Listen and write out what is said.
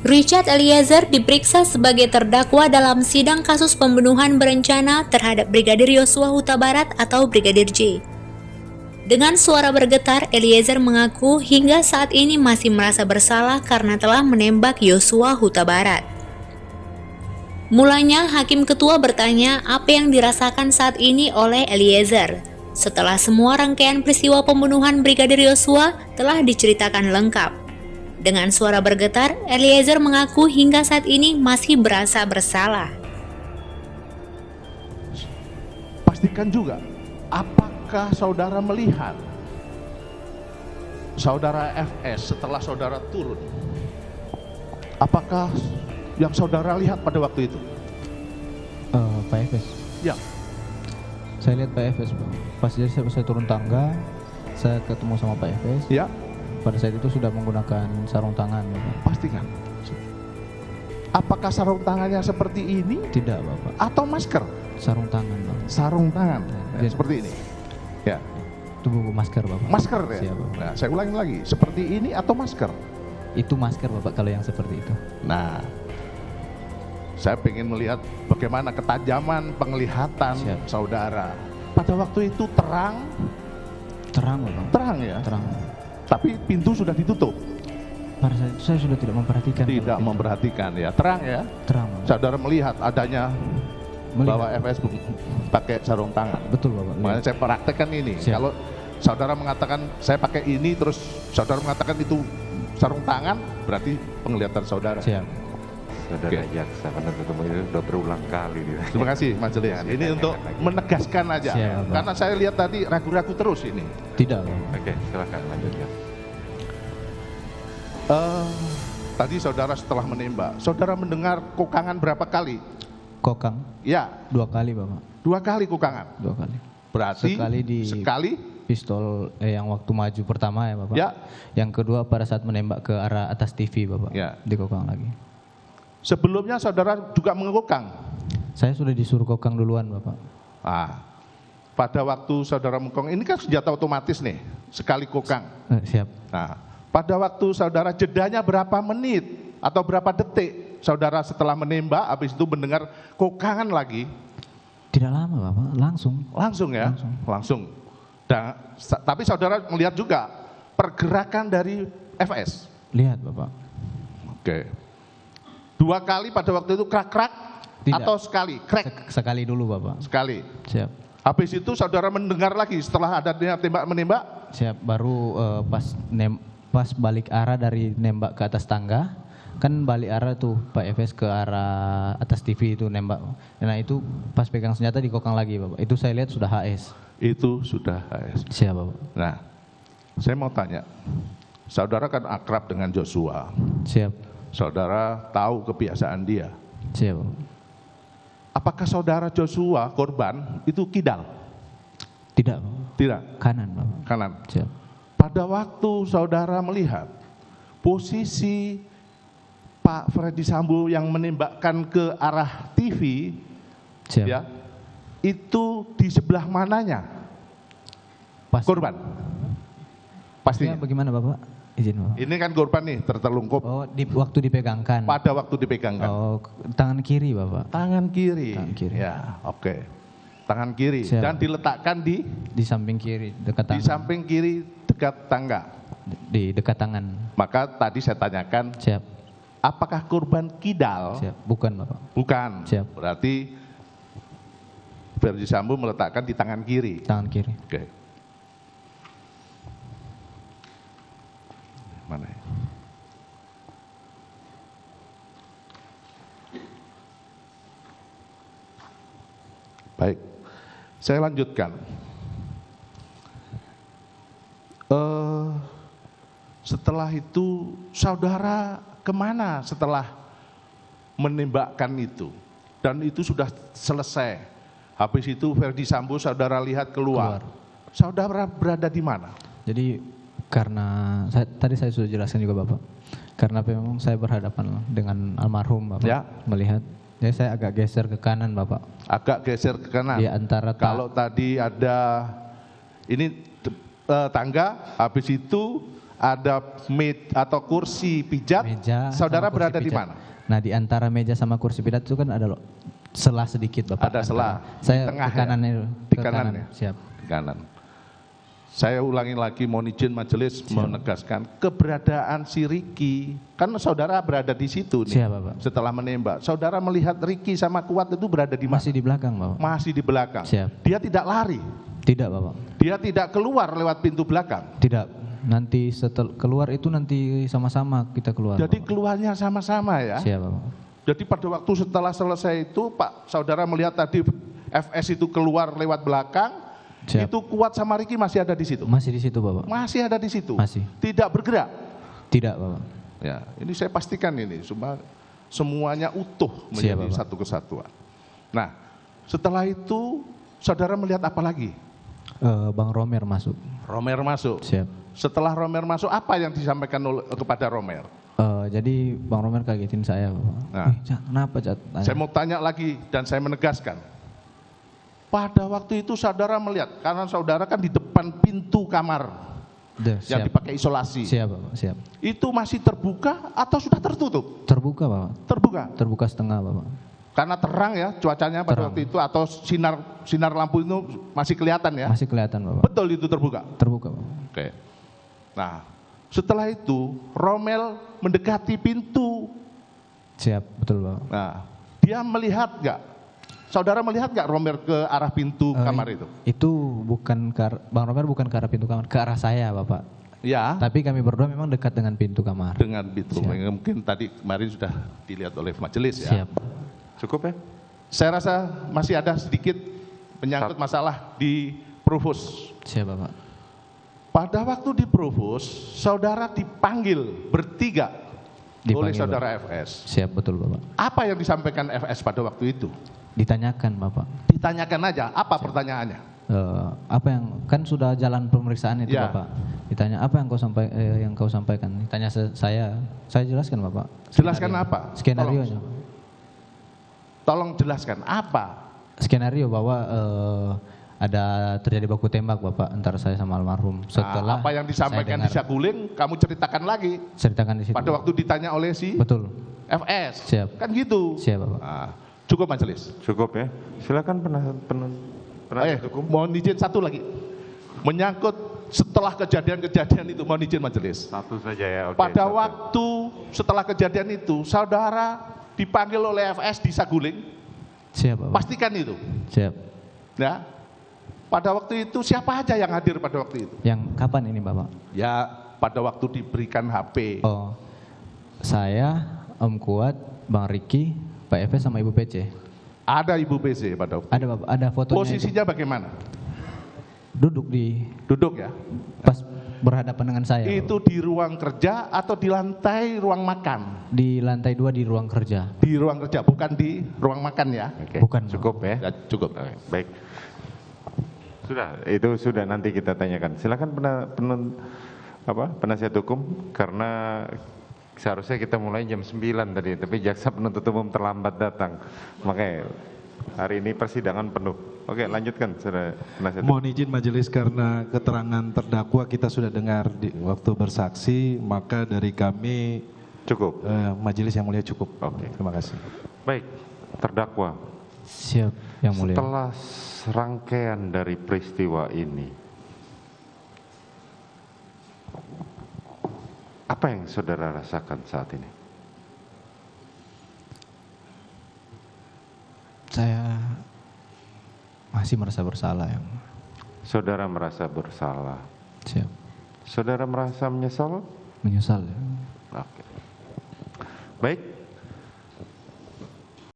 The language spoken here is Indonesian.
Richard Eliezer diperiksa sebagai terdakwa dalam sidang kasus pembunuhan berencana terhadap Brigadir Yosua Huta Barat atau Brigadir J. Dengan suara bergetar, Eliezer mengaku hingga saat ini masih merasa bersalah karena telah menembak Yosua Huta Barat. Mulanya, Hakim Ketua bertanya apa yang dirasakan saat ini oleh Eliezer. Setelah semua rangkaian peristiwa pembunuhan Brigadir Yosua telah diceritakan lengkap. Dengan suara bergetar, Eliezer mengaku hingga saat ini masih berasa bersalah. Pastikan juga, apakah saudara melihat saudara FS setelah saudara turun? Apakah yang saudara lihat pada waktu itu? Pak FS? Ya. Saya lihat Pak FS, Pak. Pas jadi saya turun tangga, saya ketemu sama Pak FS. Ya. Pada saat itu sudah menggunakan sarung tangan, Bapak. Pastikan. Apakah sarung tangannya seperti ini? Tidak, Bapak. Atau masker? Sarung tangan, Bapak. Sarung tangan, Ya. seperti ini. Ya. Itu masker, Bapak. Masker ya. Siap, Bapak. Nah, saya ulangi lagi, seperti ini atau masker? Itu masker, Bapak, kalau yang seperti itu. Nah, saya ingin melihat bagaimana ketajaman penglihatan Siap. saudara. Pada waktu itu terang, Bapak. terang ya. Terang. Tapi pintu sudah ditutup. Pada saat itu saya sudah tidak memperhatikan. Tidak Bapak. memperhatikan ya. Terang ya. Terang, Bapak. Saudara melihat adanya bahwa FS pakai sarung tangan. Betul, Bapak. Makanya saya praktekkan ini. Siap. Kalau saudara mengatakan saya pakai ini, terus saudara mengatakan itu sarung tangan, berarti penglihatan saudara. Siap. Saudara jaksa penuntut umum itu sudah berulang kali. Terima kasih majelis. Jangan Ini ditanyakan untuk lagi. menegaskan aja. Siap, Pak. Karena saya lihat tadi ragu-ragu terus ini. Tidak, Bapak. Oke, silakan lanjutkan. Tadi saudara setelah menembak, saudara mendengar kokangan berapa kali? Kokang Ya, 2 kali, Bapak. 2 kali kokangan. 2 kali. Berarti Sekali di pistol yang waktu maju pertama ya, Bapak. Ya. Yang kedua pada saat menembak ke arah atas TV, Bapak. Ya. Di kokang lagi. Sebelumnya saudara juga mengekokang. Saya sudah disuruh kokang duluan, Bapak. Pada waktu saudara mengekokang, ini kan senjata otomatis nih, sekali kokang. Siap. Nah, pada waktu saudara jedanya berapa menit atau berapa detik saudara setelah menembak, habis itu mendengar kokangan lagi? Tidak lama, Bapak. Langsung. Langsung ya? Langsung. Dan, tapi saudara melihat juga pergerakan dari FS? Lihat, Bapak. Oke. 2 kali pada waktu itu krak-krak atau sekali? Krek? Sekali dulu, Bapak. Sekali. Siap. Habis itu saudara mendengar lagi setelah ada tembak-menembak? Siap. Baru pas balik arah dari nembak ke atas tangga, kan balik arah tuh Pak FS ke arah atas TV itu nembak. Nah itu pas pegang senjata dikokang lagi, Bapak. Itu saya lihat sudah HS. Itu sudah HS. Siap, Bapak. Nah, saya mau tanya, saudara kan akrab dengan Joshua. Siap. Saudara tahu kebiasaan dia. Siap, Bapak. Apakah saudara Joshua korban itu kidal? Tidak, Bapak. Tidak, Kanan, Bapak. kanan. Siap. Pada waktu saudara melihat posisi Pak Ferdy Sambo yang menembakkan ke arah TV, Siap. ya, itu di sebelah mananya Pas. korban? Pastinya. Ya, bagaimana, Bapak? Izin, Bapak. Ini kan korban nih tertelungkup Oh, waktu dipegangkan. pada waktu dipegangkan. Oh, tangan kiri, Bapak. Tangan kiri. Tangan kiri. Ya, oke. Tangan kiri Siap. dan diletakkan di Di samping kiri, dekat tangan. samping kiri dekat tangga. Di dekat tangan. Maka tadi saya tanyakan, Siap. apakah korban kidal? Siap. Bukan, Bapak. Bukan. Siap. Berarti Ferdy Sambo meletakkan di tangan kiri. Tangan kiri. Oke. Mana ya? Baik, saya lanjutkan. Setelah itu saudara kemana setelah menembakkan itu? Dan itu sudah selesai. Habis itu Ferdy Sambo saudara lihat keluar. Saudara berada di mana? Jadi karena tadi saya sudah jelaskan juga, Bapak. Karena memang saya berhadapan dengan almarhum, Bapak. Ya. Melihat, jadi saya agak geser ke kanan, Bapak. Agak geser ke kanan. Di antara Kalau tadi ada ini tangga, habis itu ada atau kursi pijat, Meja saudara sama kursi berada di pijat. mana? Nah, di antara meja sama kursi pijat itu kan ada selah sedikit, Bapak. Ada selah. Saya Di tengah ke kanan ya? itu. Di Ke kanan kanan. ya? Siap. Di kanan. Saya ulangi lagi, mohon izin majelis menegaskan keberadaan si Ricky, kan saudara berada di situ nih. Siap, Bapak. Setelah menembak, saudara melihat Ricky sama Kuat itu berada di mana? Masih di belakang, Bapak. Masih di belakang. Siap. Dia tidak lari, Tidak, Bapak. dia tidak keluar lewat pintu belakang. Tidak. Nanti setelah keluar itu nanti sama-sama kita keluar. Jadi Bapak. keluarnya sama-sama ya. Siap, Bapak. Jadi pada waktu setelah selesai itu, Pak, saudara melihat tadi FS itu keluar lewat belakang, Siap. itu Kuat sama Ricky masih ada di situ. Masih di situ, Bapak. Masih ada di situ. Masih. Tidak bergerak. Tidak, Bapak. Ya, ini saya pastikan ini semuanya utuh Siap, menjadi Bapak. satu kesatuan. Nah, setelah itu saudara melihat apa lagi? Bang Romer masuk. Romer masuk. Siap. Setelah Romer masuk, apa yang disampaikan kepada Romer? Jadi Bang Romer kagetin saya, Bapak. Nah. Cat, kenapa, Cat? Saya mau tanya lagi dan saya menegaskan. Pada waktu itu saudara melihat, karena saudara kan di depan pintu kamar yang Siap. dipakai isolasi. Siap, Bapak. Siap. Itu masih terbuka atau sudah tertutup? Terbuka, Bapak. Terbuka. Terbuka setengah, Bapak. Karena terang ya cuacanya pada Terang. waktu itu, atau sinar lampu itu masih kelihatan ya? Masih kelihatan, Bapak. Betul itu terbuka. Terbuka, Bapak. Oke. Nah, setelah itu Romel mendekati pintu. Siap, betul, Bapak. Nah, dia melihat nggak? Saudara melihat nggak Romel ke arah pintu kamar itu? Itu bukan Bang Romer bukan ke arah pintu kamar, ke arah saya, Bapak. Ya, Tapi kami berdua memang dekat dengan pintu kamar. dengan pintu. Siap. Mungkin tadi kemarin sudah dilihat oleh majelis ya. Siap. Cukup ya? Saya rasa masih ada sedikit menyangkut masalah di Provos. Siap, Bapak. Pada waktu di Provos, saudara dipanggil bertiga oleh Dipanggil, saudara FS. Siap, betul, Bapak. Apa yang disampaikan FS pada waktu itu? Ditanyakan, Bapak. Ditanyakan aja, apa pertanyaannya? Apa yang kan sudah jalan pemeriksaan itu, Ya. Bapak. Ditanya apa yang kau sampaikan? Ditanya saya jelaskan, Bapak. Jelaskan Skenario. apa? Skenario-nya. Tolong jelaskan apa? Skenario bahwa ada terjadi baku tembak, Bapak, antara saya sama almarhum. Setelah Apa yang disampaikan di saya dengar, Saguling, kamu ceritakan lagi ceritakan di situ. pada waktu ditanya oleh si Betul. FS. Siap. Kan gitu. Siap, Bapak. Nah, cukup majelis. Cukup ya? Silakan penasihat hukum. Mohon izin satu lagi. Menyangkut setelah kejadian-kejadian itu, mohon izin majelis. Satu saja ya. Oke, Pada satu. waktu setelah kejadian itu, saudara dipanggil oleh FS di Saguling, Siap, Bapak. pastikan itu. Siap. Ya. Pada waktu itu siapa aja yang hadir pada waktu itu? Yang kapan ini, Bapak? Ya, pada waktu diberikan HP. Oh, saya, Om Kuat, Bang Riki, Pak Efes sama Ibu PC. Ada Ibu PC pada waktu. Ada, Bapak, ada fotonya. Posisinya bagaimana? Duduk di Duduk ya. pas berhadapan dengan saya. Itu di ruang kerja atau di lantai ruang makan? Di lantai 2 di ruang kerja. Di ruang kerja, bukan di ruang makan ya. Oke, Bukan, cukup ya. Ya, cukup. Oke, baik. Sudah, itu sudah nanti kita tanyakan. Silakan penasihat hukum, karena seharusnya kita mulai jam 9 tadi, tapi jaksa penuntut umum terlambat datang. Makanya hari ini persidangan penuh. Oke, lanjutkan, saudara penasihat hukum. Mohon izin majelis, karena keterangan terdakwa kita sudah dengar di waktu bersaksi, maka dari kami Cukup. majelis yang mulia cukup. Oke. Terima kasih. Baik, terdakwa. Siap, yang mulia. Setelah rangkaian dari peristiwa ini, apa yang saudara rasakan saat ini? Saya masih merasa bersalah, yang Saudara merasa bersalah. siap. Saudara merasa menyesal? Menyesal, ya. Oke. Baik,